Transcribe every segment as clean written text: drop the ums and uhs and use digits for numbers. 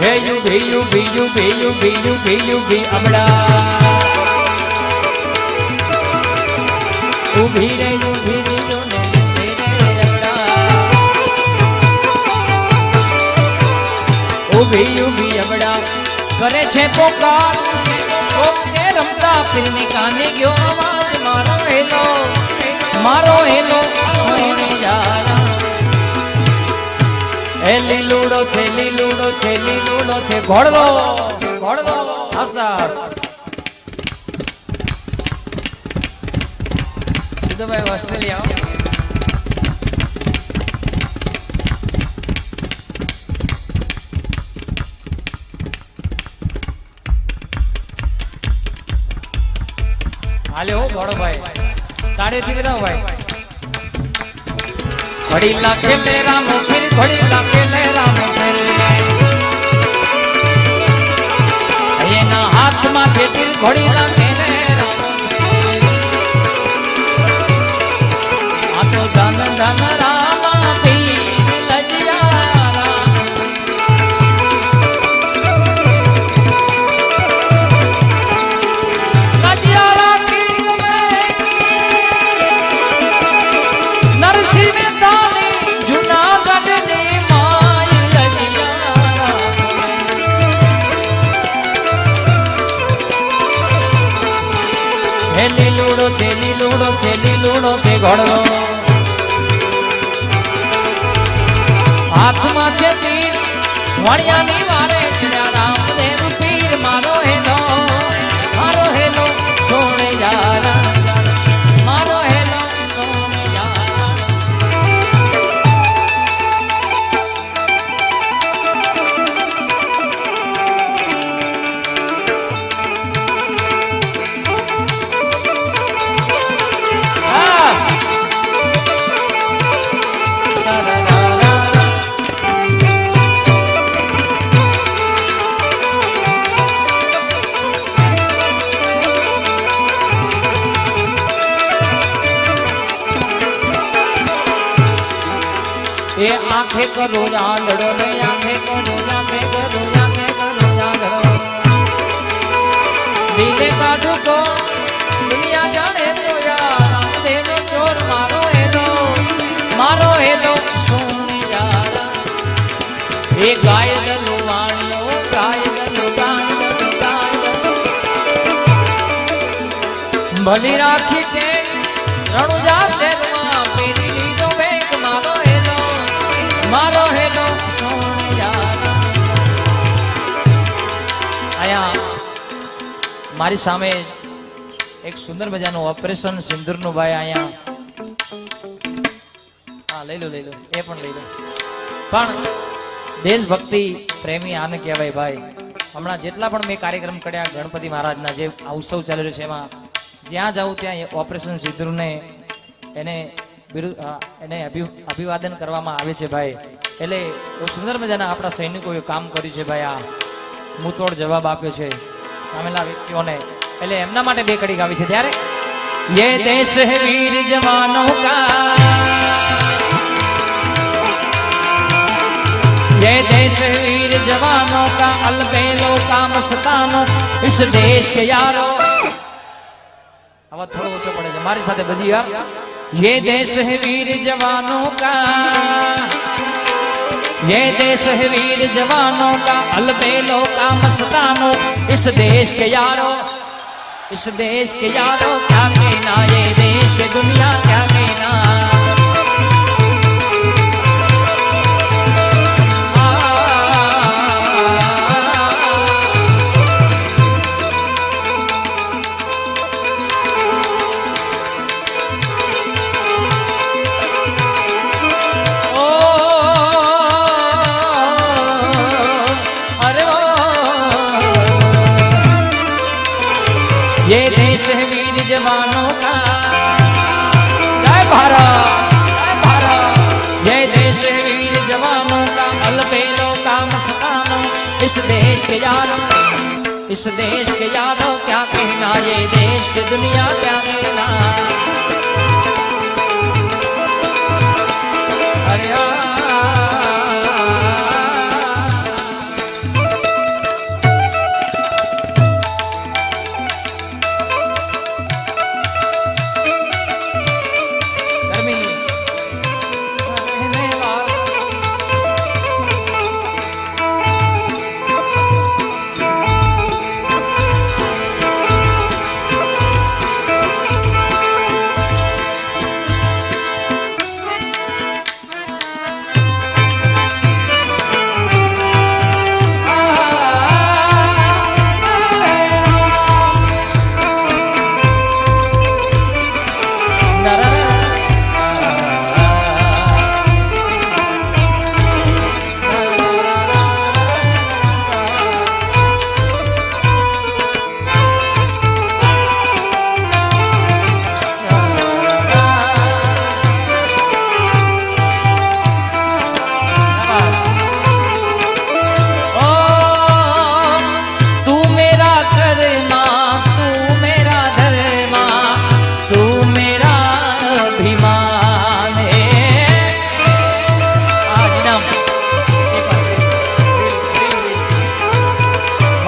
હે યુભી અબડા ઉભી રે જો ને ઉભી અબડા કરે છે પોકાર છોકરે રમતા ફિલ્મી કાને ગયો આવાજ મારો હેલો સોઈને જારા એ લીલુડો છે ઘોડલો હસતા સિદ્ધભાઈ ઓસ્ટ્રેલિયા હાલે હો ઘોડો ભાઈ તાળીથી કરાવો ભાઈ ઘડી લાગે લે રામ ફિર ઘડી લાગે લે રામ ફિર એના હાથમાં છે તીર ઘડી લાગે લે રામ આ તો ધન રામા પીર લજિયા નરસિંહ લીલુડો છે ઘોડલો હાથમાં છે તીર વણિયાની વારે રામદેવ પીર મારો હેલો સોને જારા મારો હેલો સોને જારા એ આંખે કરો આંધળો ને આંખે કરો આંધળો દિલે કાઢું તો દુનિયા જાણે તો યાર રામદેવનો ચોર મારો હેલો સોની જારા એ ગાય દલો વાણિયો ગાય ભલી રાખી તે રણુજા શેરમાં પેરી લીધો બેગ મારો હેલો સોની જારા આયા મારી સામે એક સુંદર મજાનું ઓપરેશન સિંદૂરનું ભાઈ આયા હા લઈ લો એ પણ લઈ લો પણ દેશભક્તિ પ્રેમી આને કહેવાય ભાઈ હમણાં જેટલા પણ મેં કાર્યક્રમ કર્યા ગણપતિ મહારાજના જે ઉત્સવ ચાલી રહ્યો છે એમાં જ્યાં જાઉં ત્યાં ઓપરેશન સિંદૂરને એને અભિવાદન કરવામાં આવે છે ભાઈ એટલે સુંદર મજાના આપણા સૈનિકોએ કામ કર્યું છે ભાઈ આ મુતોડ જવાબ આપ્યો છે સામેલા વ્યક્તિઓને એટલે એમના માટે બે કડી ગાવી છે ત્યારે ये देश है वीर जवानों का ये देश है वीर जवानों का अलबेलो का मस्तानो इस देश के यारो आवाज थोड़ा ओछो पड़े છે મારી સાથે બજી યાર ये देश है वीर जवानों का ये देश है वीर जवानों का अलबेलो का मस्तानो इस देश के यारो क्या कहना ये देश दुनिया क्या कहना ये देश है वीर जवानों का जय भारत ये देश है वीर जवानों का अलबेलों का मस्तानों इस देश के यारों क्या कहना ये देश की दुनिया क्या कहना अरे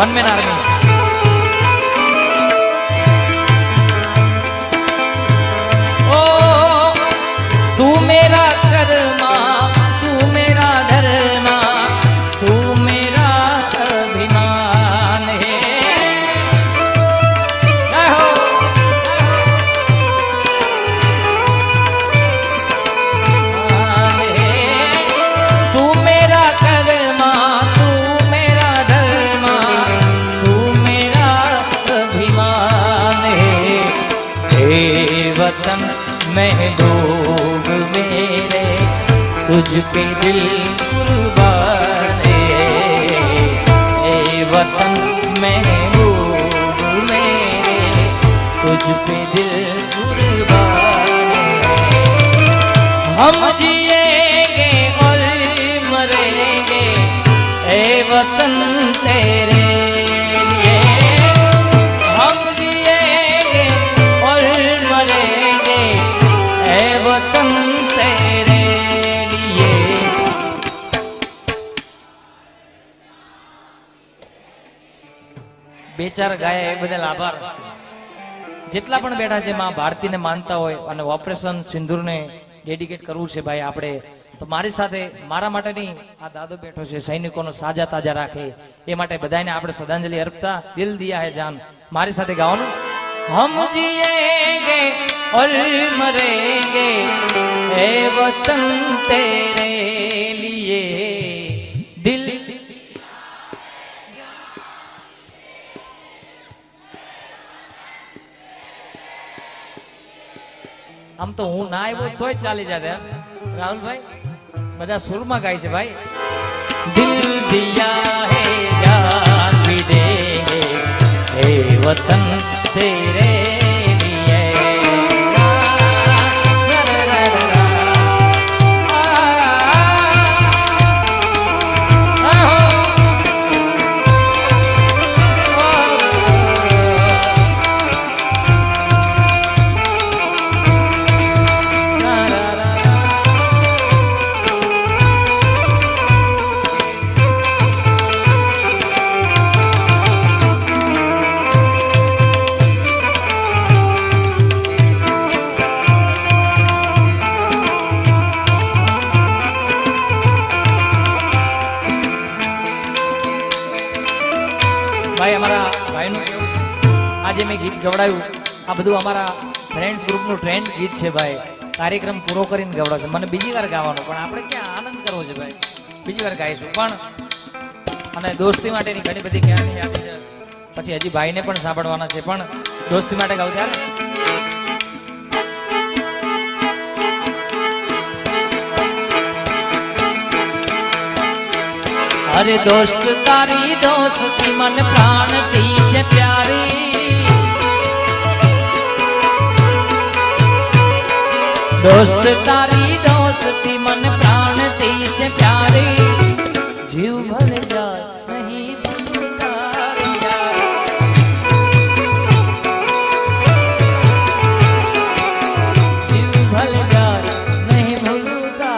वन मैन आर्मी। ओ तू मेरा कर्मा, तू मेरा धर्मा, तू मेरा अभिमान है। तू मेरा कर्मा, तू मेरा धर्मा, तू मेरा अभिमान है। हे वतन महबूब मेरे, तुझ पे दिल कुर्बान है। हे वतन महबूब मेरे, तुझ पे दिल कुर्बान है। हम जिएंगे और मरेंगे ए वतन तेरे लिए। हम जिएंगे और मरेंगे ए वतन तेरे लिए। બેચાર ગાયા એ બદલ આભાર. જેટલા પણ બેઠા છે માં ભારતીને માનતા હોય અને ઓપરેશન સિંદૂરને ડેડિકેટ કરવું છે ભાઈ આપણે, તો મારી સાથે મારા માટે નહીં, આ દાદો બેઠો છે સૈનિકોનો સાજા તાજા રાખે એ માટે બધાને આપણે શ્રદ્ધાંજલિ અર્પતા દિલ દિયા હે જાન. મારી સાથે ગાવાનું. હમ જીએંગે ઓર મરેંગે એ વતન તેરે લીએ. દિલ આમ તો હું ના આવ્યો તોય ચાલી જાતે. રાહુલભાઈ બધા સુરમાં ગાય છે ભાઈ. દિલ દિયા હે જાન ભી દેંગે હે વતન તેરે લીએ. ભાઈ અમારા ભાઈનું કેવું છે, આજે મેં ગીત ગવડાયું આ બધું અમારા ફ્રેન્ડ્સ ગ્રુપનું ટ્રેન્ડ ગીત છે ભાઈ. કાર્યક્રમ પૂરો કરીને ગવડાવશે. મને બીજી વાર ગાવાનું, પણ આપણે ક્યાં આનંદ કરવો છે ભાઈ, બીજી વાર ગાઈશું. પણ અને દોસ્તી માટેની ઘણી બધી કહાની આપી છે, પછી હજી ભાઈને પણ સાંભળવાના છે, પણ દોસ્તી માટે ગાઉં ત્યારે. अरे दोस्त तारी दोस्ती मन प्राण दी છે प्यारी. दोस्त तारी दोस्ती मन प्राण दी છે प्यारी. जीव भर जाए नहीं भूलता यार. जीव भर जाए नहीं भूलता.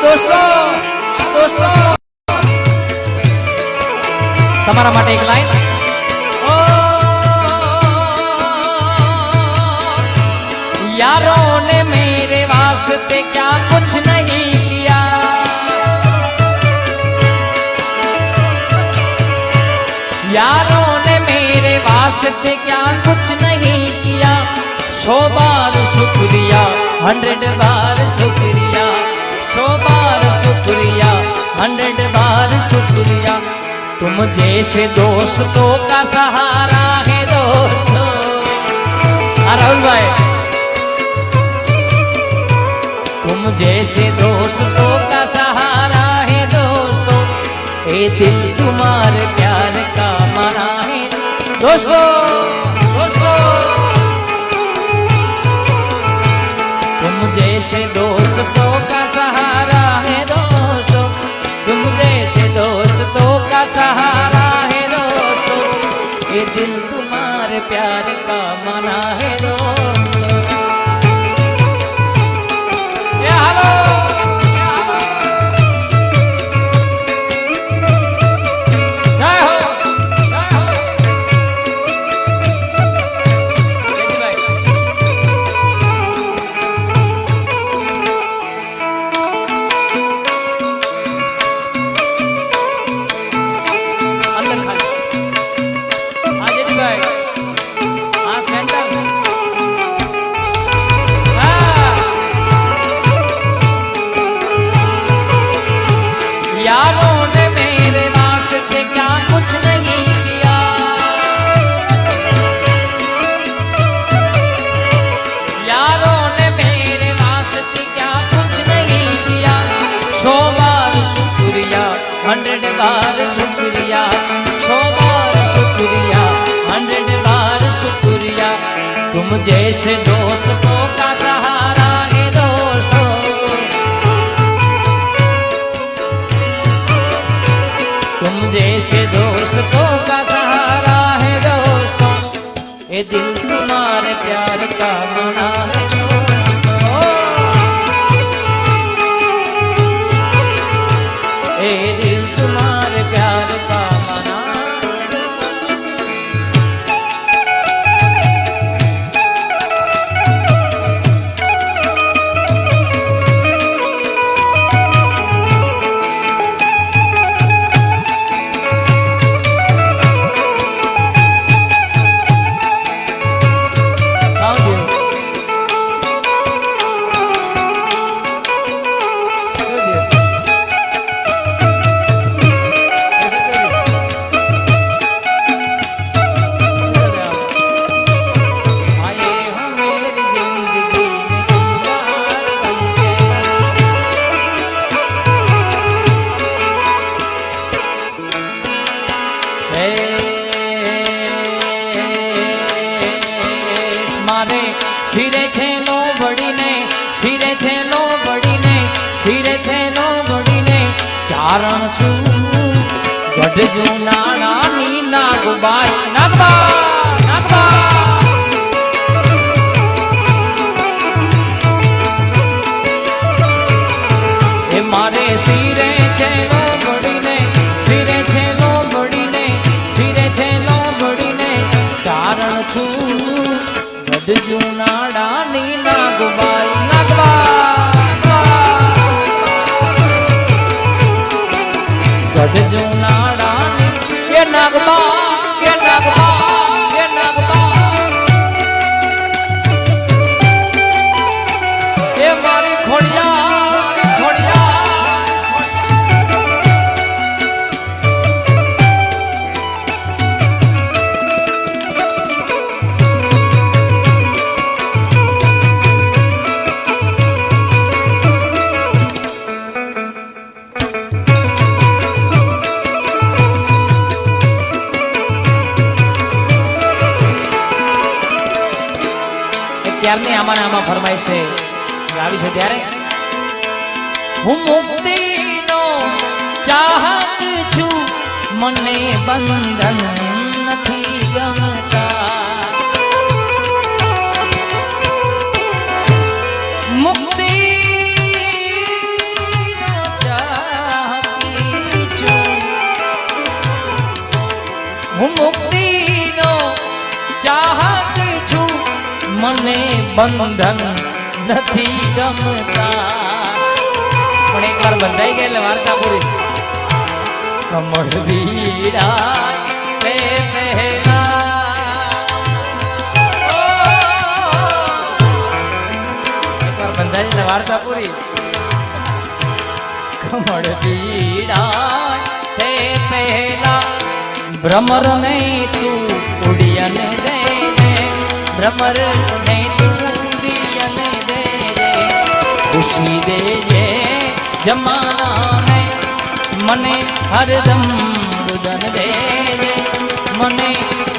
दोस्तों તમારા માટે એક લાઈન. ઓ यारों ने मेरे वास्ते क्या कुछ नहीं किया. यारों ने मेरे वास्ते क्या कुछ नहीं किया. 100 बार शुक्रिया 100 बार शुक्रिया. 100 बार शुक्रिया 100 बार शुक्रिया. तुम जैसे दोस्तों का सहारा है दोस्तों. राहुल भाई तुम जैसे दोस्तों का सहारा है दोस्तों. ये दिल तुम्हारे प्यार का मना है दोस्तों. तुम जैसे दोस्तों का सहारा है दोस्तों. तुम जैसे दोस्तों का सहारा है दोस्तों. ये दिल तुम्हारे प्यार का मना है दोस्तों. 100 बार शुक्रिया, 100 बार शुक्रिया, 100 बार शुक्रिया। तुम जैसे दोस्तों का सहारा है दोस्तों, तुम जैसे दोस्तों का सहारा है दोस्तों। ये दिल तुम्हारे प्यार का बना है दोस्तों, ये दिल तुम्हारे प्यार का बना है दोस्तों। મારે શિરે છે નો વડીને, શિરે છે નો વડીને, શિરે છે નો વડીને ચારણ છું ગઢજો નાણાની નાગબાઈ, નાગબા નાગબા એ મારે શિરે છે નો વડીને, શિરે છે નો વડીને, શિરે છે નો વડીને ચારણ છું જુનાડાની નાગબાઈ, નાગબા ગઢ જુનાડાની એ નાગબા, એ નાગબા, એ નાગબા એ મારી ખોડિયા, ખોડિયા ત્યારની આમાં આમાં ફરમાય છે આવી છે ત્યારે હું મુક્તિનો ચાહત છું, મને બંધન નથી ગમતા, મુક્તિ ચાહતી છું, હું મુક્તિનો ચાહત છું, મને બંધન નથી ગમતા। પણ એકવાર બંધાઈ ગયા એટલે વાર્તા પૂરી। કમળ વીરા તે પહેલા, એકવાર બંધાઈ એટલે વાર્તા પૂરી। કમળ વીરા તે પહેલા ભ્રમર ને તું ઉડિયન દે, ભ્રમર ને તું ઉડિયન દે, ખુશી દેજે જમાના ને મને હરદમ રુદન દેજે, મને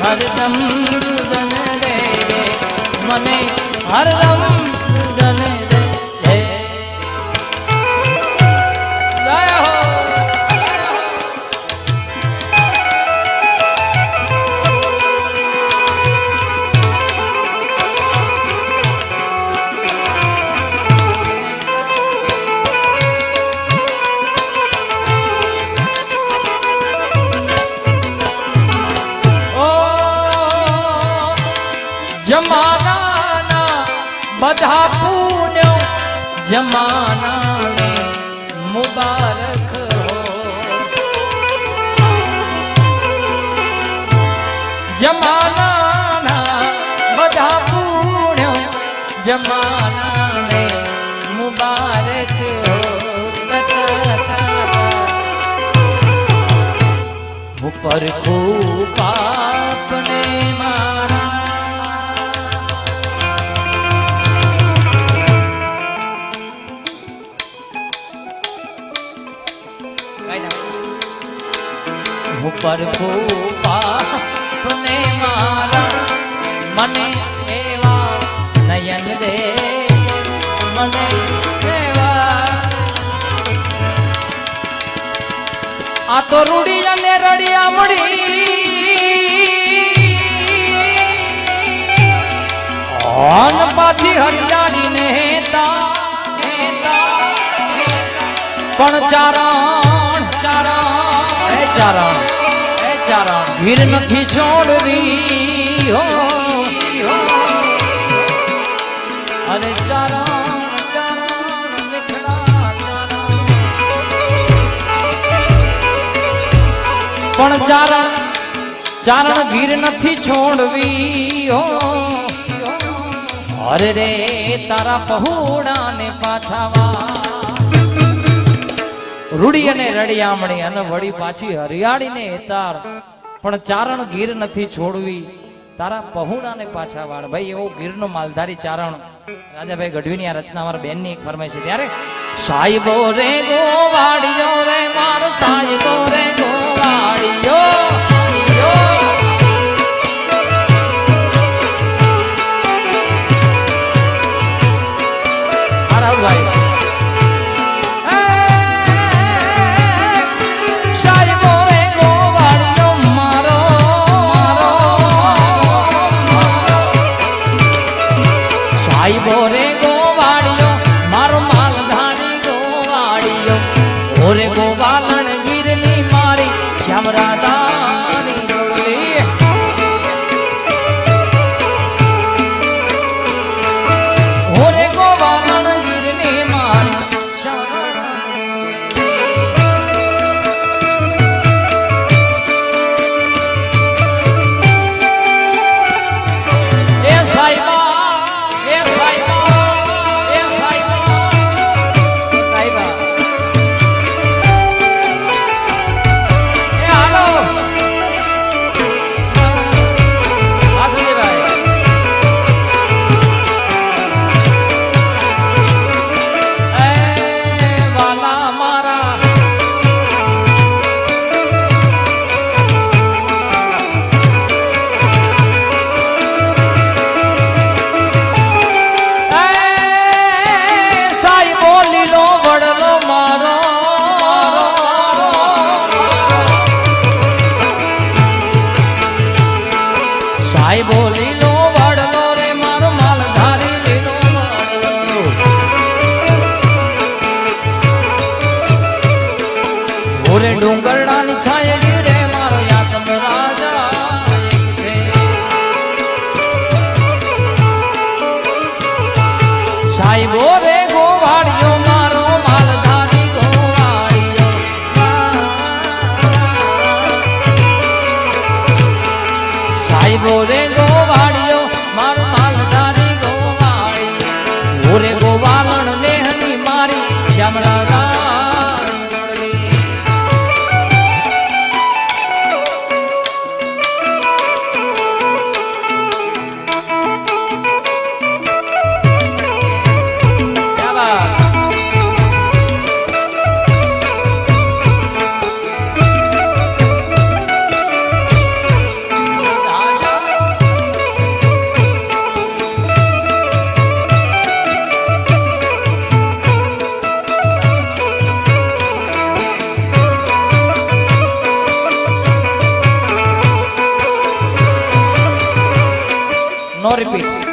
હરદમ રુદન દેજે, મને હરદમ રુદન દેજે। જય હો જમાનાના બધા પુણ્યો જમાનાને મુબારક હો, જમાનાના બધા પુણ્યો જમાનાને મુબારક હો। ઉપર ખૂબ આપને મારા પરભુપા ને મારા મને એવા નયન દે મને એવા. આ તો રૂડી અને રડિયા મળી અન પાછી હરિયાળી ને પણ ચારણ ચારણ હે ચારણ હે ચારણ વીર નથી છોડવી હો અરે ચારણ ચારણ મીઠડા ચારણ પણ ચારણ ચારણ વીર નથી છોડવી હો. અરે રે તારા પહોળા ને પાછાવા રૂડી અને રડિયામણી અને વળી પાછી હરિયાળી ને તાર પણ ચારણ ગીર નથી છોડવી તારા પહોળા ને પાછા વાળ. ભાઈ એવો ગીરનો માલધારી ચારણ રાજાભાઈ ગઢવીની આ રચના અમારા બેન ની એક ફરમાય છે ત્યારે સાહેબો રે ગોવાડિયો રે મારો સાહેબો રે ગોવાડિયો ભાઈ સાહેબો રે ગોવાડિયો મારો સાહેબો રે ગોવાડિયો મારો માલધારી ગોવાડિયો ઓરે ગોવાલણ ગીરની મારી શ્યામરાધાની ડોલી ઓરે ગોવાલણ ગીરની મારી એ સાહેબા એ સાહેબા એ સાહેબા સાહેબા એ હાલો વાસુદેવભાઈ એ વાલા મારા સાહેબો લીલો વડલો મારો સાહેબો લીલો વડલો રે મારો માલધારી લીલો વડલો ઓરે ડુંગરડાની છાયડી રે મારો યાતમ રાજા એક છે. સાહેબો રે ગોવાડિયો મારો માલધારી ગોવાડિયો સાહેબો રે ગોવાડિયો મારો માલધારી ગોવાડિયો ઓરે ગોવાલણ લેહની મારી શ્યામળા રાણી. ક્યા વાત નો રિપીટ.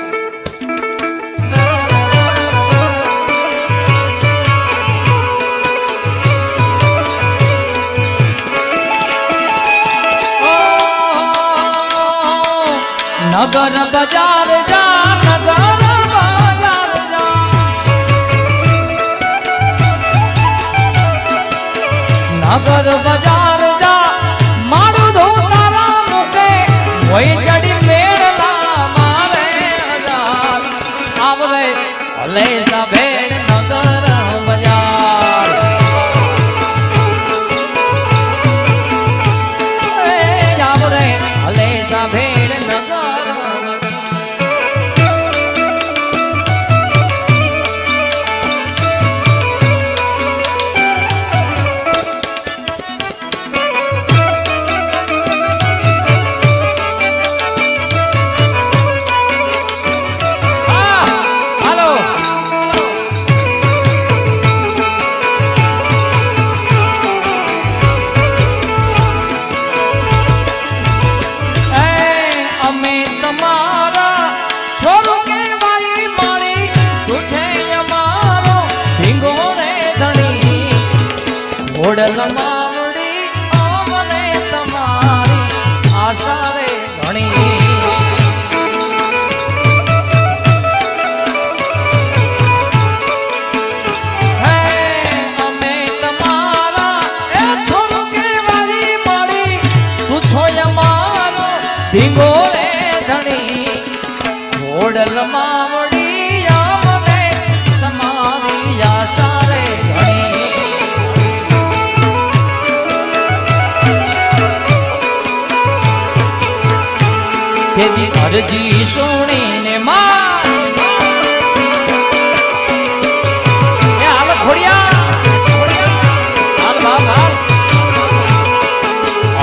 નગર બજાર જા નગર બજાર જા નગર બજાર જા મારું ધોતારા મુકે હોય ચડી મેળલા મારે હજાર આવરે હલે જા ભેડ નગર બજાર આવરે હલે જા ભેડ નગર ઘોડલ માવડી મને તમારી આશા રે ઘણી ધીંગો રે ધણી ઘોડલ માવડી મને તમારી આશા રે ઘણી તેની અરજી સુણીને માં હાલ ખોડિયા હાલ બાપ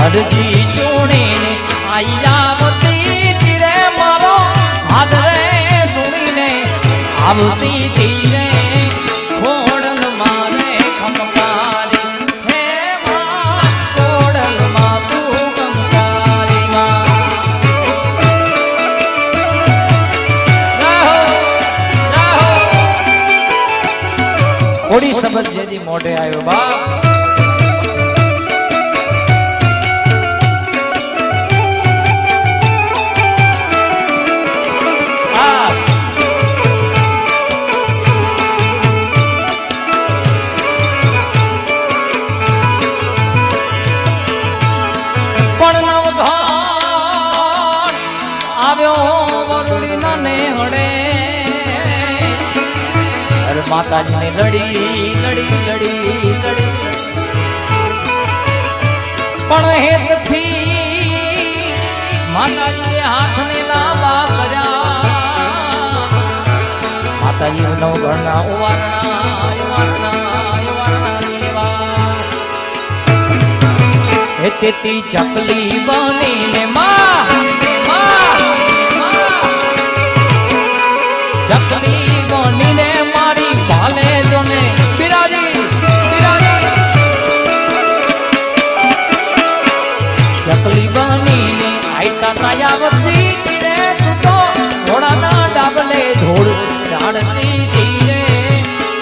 અરજી સુણીને આવતી તીરે મારો હાથ રે સુણીને આવતી તીરે ઘોડલ મારે ખમકારી હે માં ઘોડલ માં તું ખમકારી માં થોડી શબ્દ જેથી મોઢે આવ્યો બાપ માતાજીને લડી પણ હેતથી માતાજીએ હાથને લાંબા કર્યા માતાજી નવ ઘરના ઉવારણા તેથી ચકલી બનીને ચકલી બનીને મારી ભાલે જોને બિરાજી ચકલી બનીને આઈતા તાયાવતી તીરે તું તો ઘોડાના ડાબલે ધોળ ઝાડતી ધીરે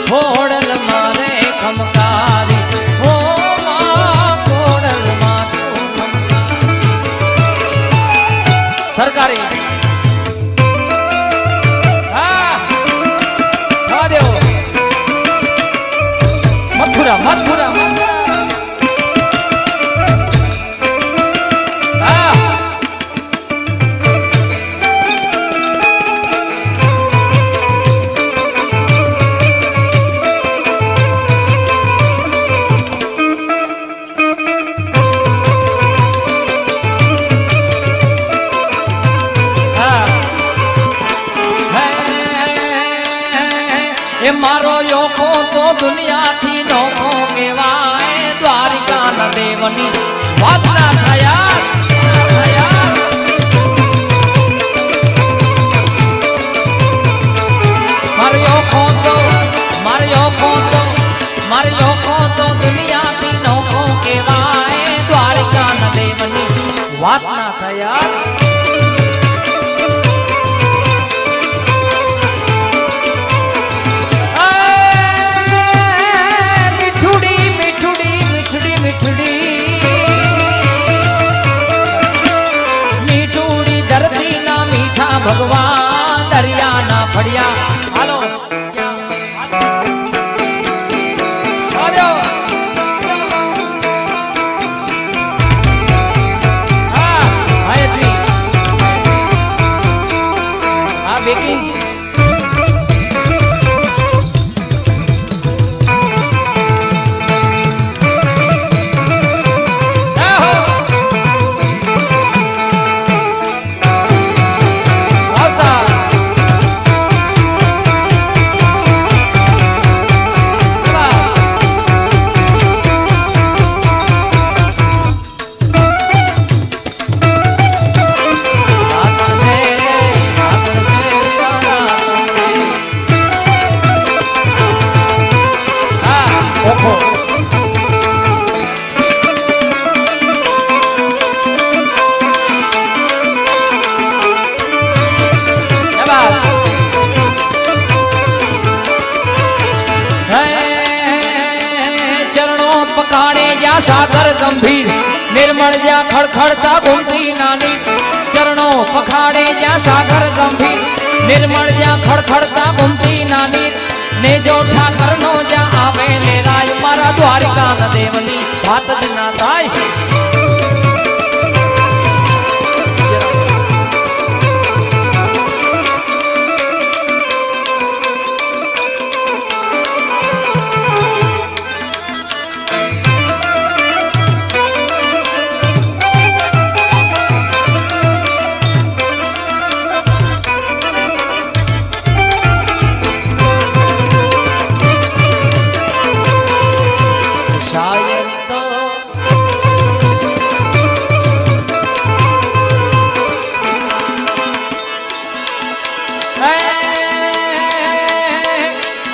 ઘોડલ મારે ખમકારી હો માં ઘોડલ માં સરકારી મથુરા એ મારો યોખો તો દુનિયાથી નોખો કહેવાય દ્વારિકા ના દેવની વાત ના થયા મારો યોખો તો દુનિયાથી નોખો કહેવાય દ્વારિકા ના દેવની વાત ના થયા મીઠુડી ધરતી ના મીઠા ભગવાન દરિયા ના ફળિયા હાલો બેકિંગ જ્યાં સાગર ગંભીર निर्मल ज्या खड़खड़ता घूमती नानी चरणों पखाड़े ज्या सागर गंभीर निर्मल ज्या खड़खड़ता घूमती नानी ने जो ठाकर नो ज्या आवे ले राय मारा द्वारिका न देवनी भात दिना ताय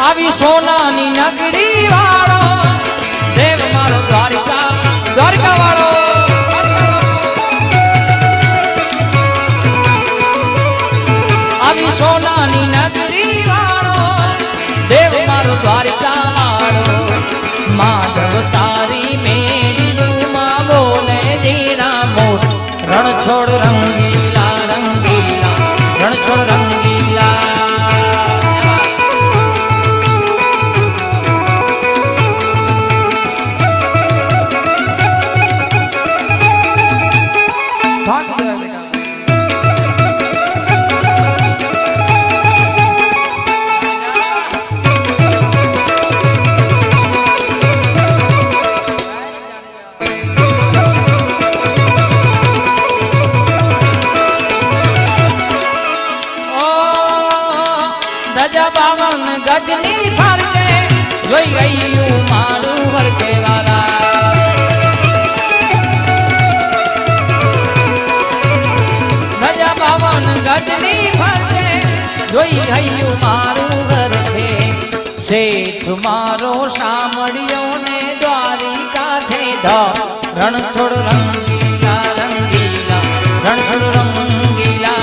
આવી સોનાની નગરી વાળો દેવ મારો દ્વારિકા દ્વારિકા વાળો આવી સોનાની નગરી વાળો દેવ મારો દ્વારિકા વાળો માધવ તારી મેરી માં બોલે દીના મોર રણ છોડ રંગીલા રંગીલા રણ છોડ રંગીલા गजनी भर के जोई गई मारू भर के वाला नजा बावन गजनी भर के जोई गई मारू भर के શેઠ મારો સામળિયો ને દ્વારિકા છે ધ રણ છોડ રંગીલા રંગીલા રણ છોડ રંગીલા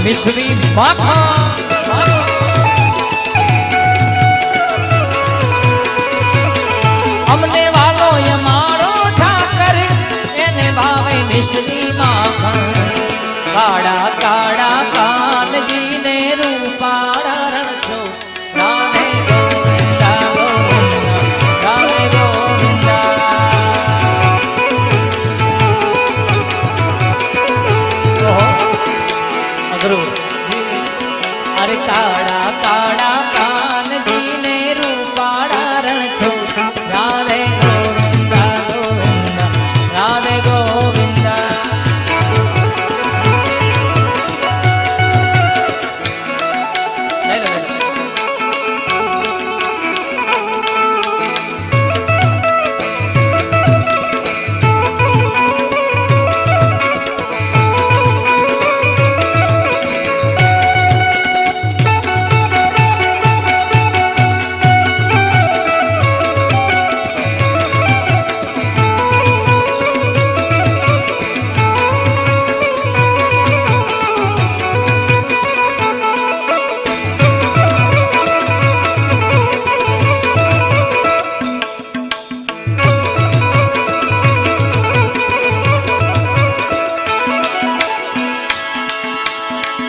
मिश्री माखा हमने वालो ये मारो ठाकर एने भावे मिश्री माखा काड़ा काड़ा कान जी ने रूपाड़ा रण छो राधे गोविंदा गोविंदा राधे गोविंदा अरे काड़ा काड़ा कान जी ने रूपाड़ा रण छो राधे गोविंदा गोविंदा राधे गोविंदा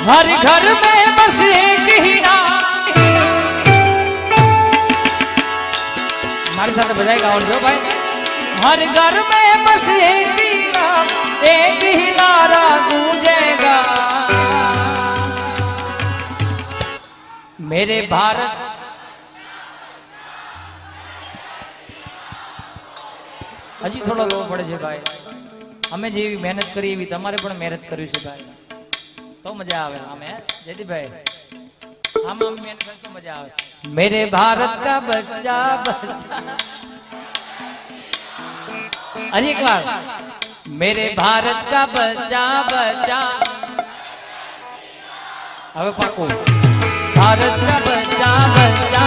हर घर में बस एक ही नाम हमारे साथ बजाएगा और जो भाई हर घर में बस एक ही नाम एक ही नारा गूंजेगा मेरे भारत હજી થોડો લોડ પડે છે ભાઈ. અમે જેવી મહેનત કરી એવી તમારે પણ મહેનત કરવી છે ભાઈ, તો મજા આવે. અમે જયદીપભાઈ આમ મહેનત કરે તો મજા આવે. મેરે ભારત કા બચ્ચા બચ્ચા, હજી એક વાર. मेरे भारत का बच्चा बच्चा, હવે પાકો. भारत का बच्चा बच्चा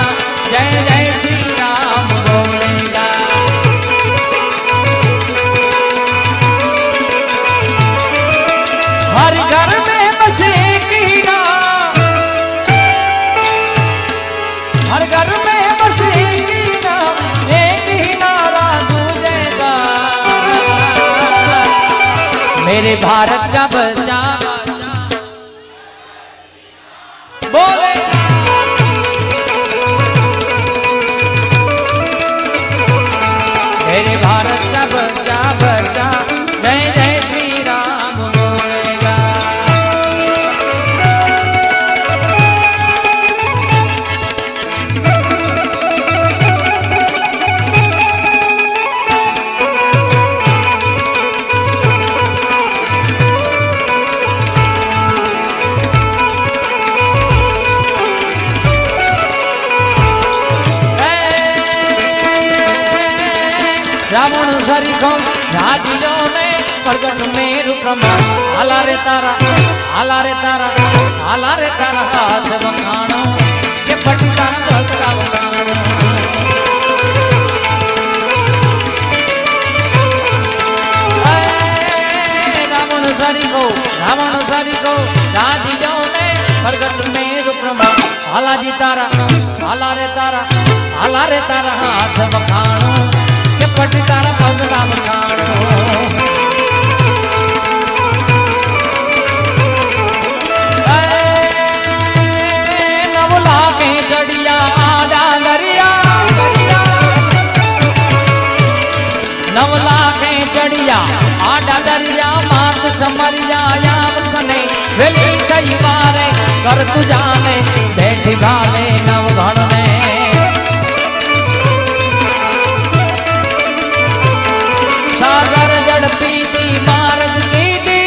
जय जय श्री राम बोलेगा. हर घर में बस एक ही नाम, हर घर में बस एक ही नाम, एक ही नारा गूंजेगा. मेरे भारत का बच्चा बोले. मेरे भारत का बच्चा बच्चा जय जय श्री राम बोलेगा. रावण सरीखो राजियो में प्रगट मेरु प्रमाण. हाला रे तारा हाला रे तारा हाला रे तारा हाथ बखानो के पटका बलका बखानो. रावण सरीखो राजियो में प्रगट मेरु प्रमाण. हाला जी तारा हाला रे तारा हाला रे तारा हाथ बखानो के पटकारा पगला बखानो. नवला के चढ़िया आजा दरिया, नवला के चढ़िया आडा दरिया मात समरिया याम कने वेली कई मारे कर तू जाने बैठी भाले नव घण में. सागर जड़ पीती मार्ग कीती,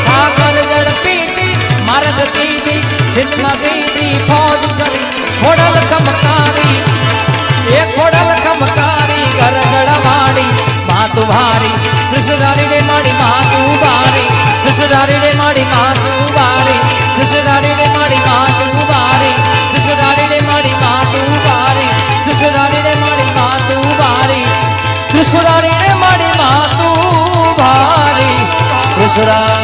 सागर जड़ पीती मार्ग कीती, छिन्मा सीधी फौज करी खोड़ल खमकारी. ये खोड़ल खमकारी घर गड़वाड़ी मातु भारी. कृष्णधारी रे माड़ी मातु भारी, कृष्णधारी रे माड़ी मातु भारी, कृष्णधारी रे माड़ी मातु भारी, कृष्णधारी रे माड़ी मातु भारी, कृष्णधारी रे माड़ी मातु भारी, कृष्णधारी रे माड़ी मातु भारी. कृष्णधारी